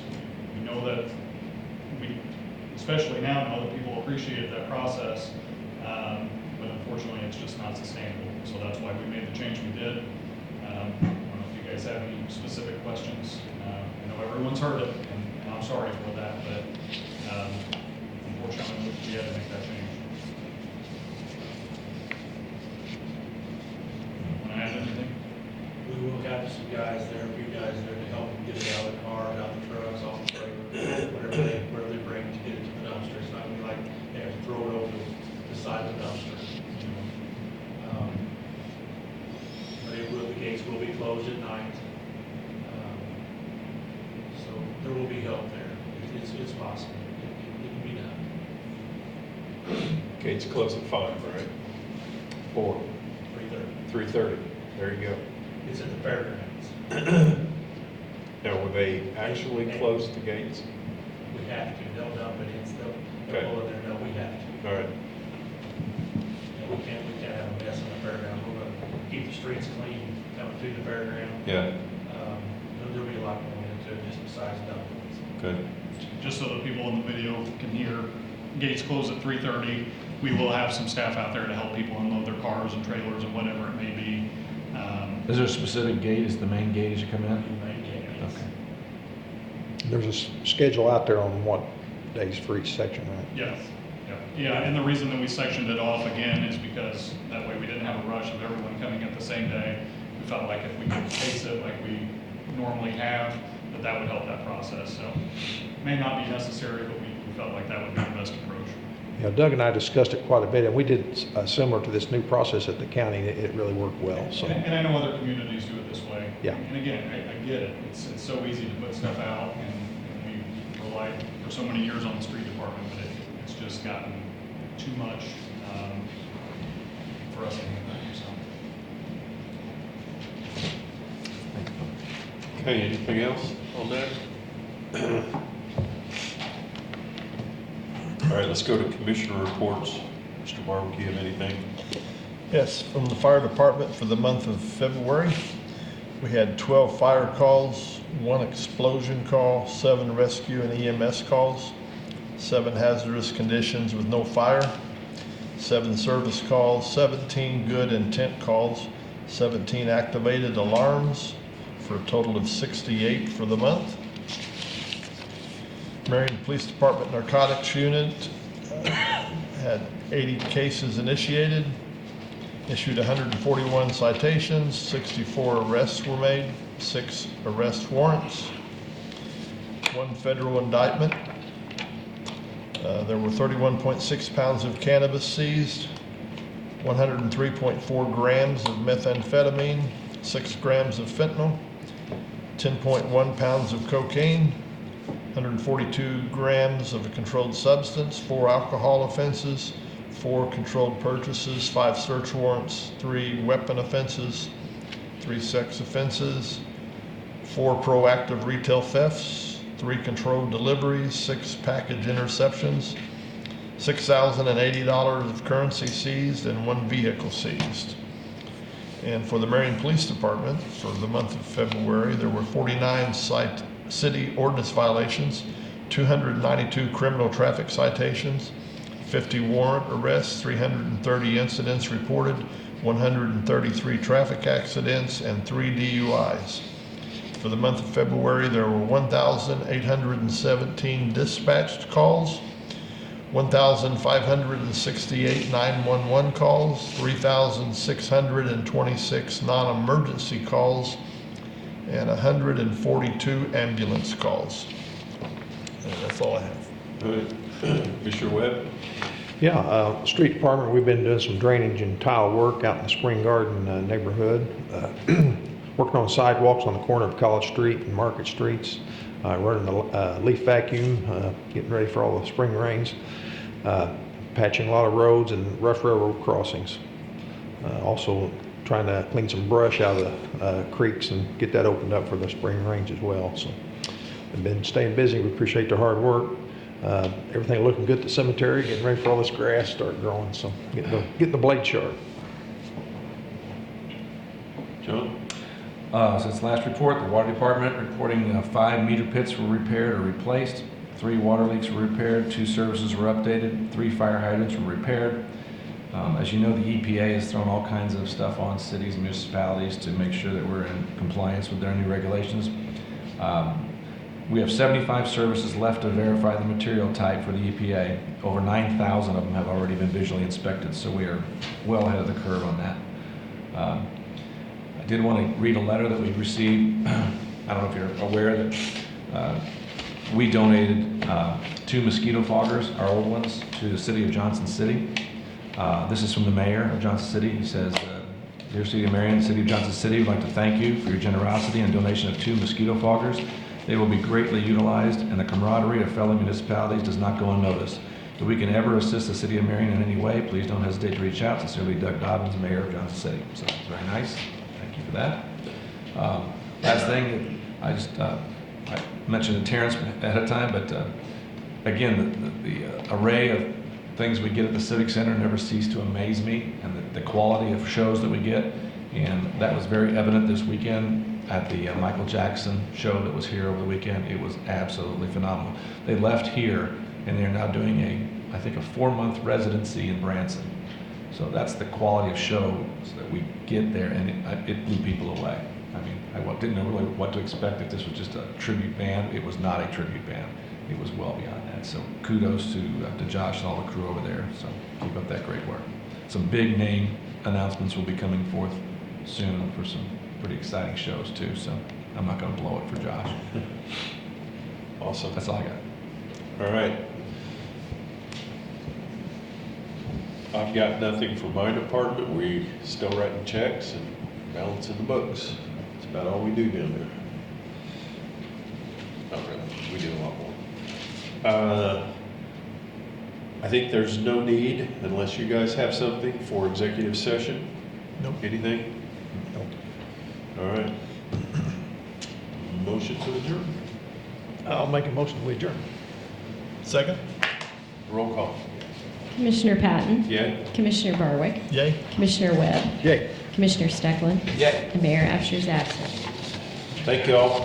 We know that especially now, know that people appreciated that process, but unfortunately, it's just not sustainable. So that's why we made the change we did. I don't know if you guys have any specific questions. I know everyone's heard it, and I'm sorry for that, but unfortunately, we had to make that change. have some guys there, a few guys there to help them get it out of the car, out the trucks, off the trailer, whatever they bring to get it to the dumpster. It's not gonna be like they have to throw it over the side of the dumpster, you know. But the gates will be closed at night. So there will be help there. It's possible. It can be done. Gates close at 5, right? 4, 3:30. 3:30. There you go. It's at the fairgrounds. Now, will they actually close the gates? We have to. They'll dump it in. They'll Okay. pull it there. No, we have to. All right. And we can't have a mess on the fairground. We're gonna keep the streets clean coming through the fairground. Yeah. There'll be a lot going into it just besides dumping. Good. Just so the people in the video can hear, gates close at 3:30. We will have some staff out there to help people unload their cars and trailers and whatever it may be. Is there a specific gate? Is the main gate as you come in? The main gate, yes. Okay. There's a schedule out there on what days for each section, right? Yes. Yeah, and the reason that we sectioned it off again is because that way we didn't have a rush of everyone coming at the same day. We felt like if we could pace it like we normally have, that would help that process. So may not be necessary, but we felt like that would be the best approach. Yeah, Doug and I discussed it quite a bit, and we did similar to this new process at the county. It really worked well, so. And I know other communities do it this way. Yeah. And again, I get it. It's so easy to put stuff out, and we relied for so many years on the street department, but it's just gotten too much for us to handle. So. Okay, anything else on that? All right, let's go to commissioner reports. Mr. Barber, do you have anything? Yes, from the fire department for the month of February, we had 12 fire calls, 1 explosion call, 7 rescue and EMS calls, 7 hazardous conditions with no fire, 7 service calls, 17 good intent calls, 17 activated alarms, for a total of 68 for the month. Marion Police Department Narcotics Unit had 80 cases initiated, issued 141 citations, 64 arrests were made, 6 arrest warrants, 1 federal indictment. There were 31.6 pounds of cannabis seized, 103.4 grams of methamphetamine, 6 grams of fentanyl, 10.1 pounds of cocaine, 142 grams of a controlled substance, 4 alcohol offenses, 4 controlled purchases, 5 search warrants, 3 weapon offenses, 3 sex offenses, 4 proactive retail thefts, 3 controlled deliveries, 6 package interceptions, $6,080 of currency seized, and 1 vehicle seized. And for the Marion Police Department, for the month of February, there were 49 city ordinance violations, 292 criminal traffic citations, 50 warrant arrests, 330 incidents reported, 133 traffic accidents, and 3 DUIs. For the month of February, there were 1,817 dispatched calls, 1,568 911 calls, 3,626 non-emergency calls, and 142 ambulance calls. And that's all I have. Good. Mr. Webb? Yeah, street department, we've been doing some drainage and tile work out in the Spring Garden neighborhood. Working on sidewalks on the corner of College Street and Market Streets. Running the leaf vacuum, getting ready for all the spring rains. Patching a lot of roads and rough railroad crossings. Also trying to clean some brush out of the creeks and get that opened up for the spring rains as well. So we've been staying busy. We appreciate their hard work. Everything looking good at the cemetery, getting ready for all this grass to start growing. So getting the blade sharp. John? Since last report, the water department reporting 5 meter pits were repaired or replaced, 3 water leaks were repaired, 2 services were updated, 3 fire hydrants were repaired. As you know, the EPA has thrown all kinds of stuff on cities and municipalities to make sure that we're in compliance with their new regulations. We have 75 services left to verify the material type for the EPA. Over 9,000 of them have already been visually inspected, so we are well ahead of the curve on that. did want to read a letter that we received. I don't know if you're aware that we donated 2 mosquito foggers, our old ones, to the city of Johnson City. This is from the mayor of Johnson City. He says, "Dear City of Marion, the City of Johnson City would like to thank you for your generosity and donation of 2 mosquito foggers. They will be greatly utilized, and the camaraderie of fellow municipalities does not go unnoticed. If we can ever assist the City of Marion in any way, please don't hesitate to reach out. Sincerely, Doug Dobbins, Mayor of Johnson City." So it's very nice. Thank you for that. Last thing, I mentioned to Terrence ahead of time, but again, the array of things we get at the Civic Center never cease to amaze me, and the quality of shows that we get. And that was very evident this weekend at the Michael Jackson show that was here over the weekend. It was absolutely phenomenal. They left here and they're now doing I think a 4-month residency in Branson. So that's the quality of shows that we get there, and it blew people away. I mean, I didn't know really what to expect if this was just a tribute band. It was not a tribute band. It was well beyond that. So kudos to Josh and all the crew over there. So keep up that great work. Some big name announcements will be coming forth soon for some pretty exciting shows too. So I'm not going to blow it for Josh. Awesome. That's all I got. All right. I've got nothing for my department. We still writing checks and balancing the books. That's about all we do down there. Not really. We do a lot more. I think there's no need, unless you guys have something, for executive session. Nope. Anything? Nope. All right. Motion to adjourn. I'll make a motion to adjourn. Second? Roll call. Commissioner Patton. Yeah? Commissioner Barwick. Yay. Commissioner Webb. Yay. Commissioner Steckland. Yeah. And Mayor Absher's absent. Thank you all.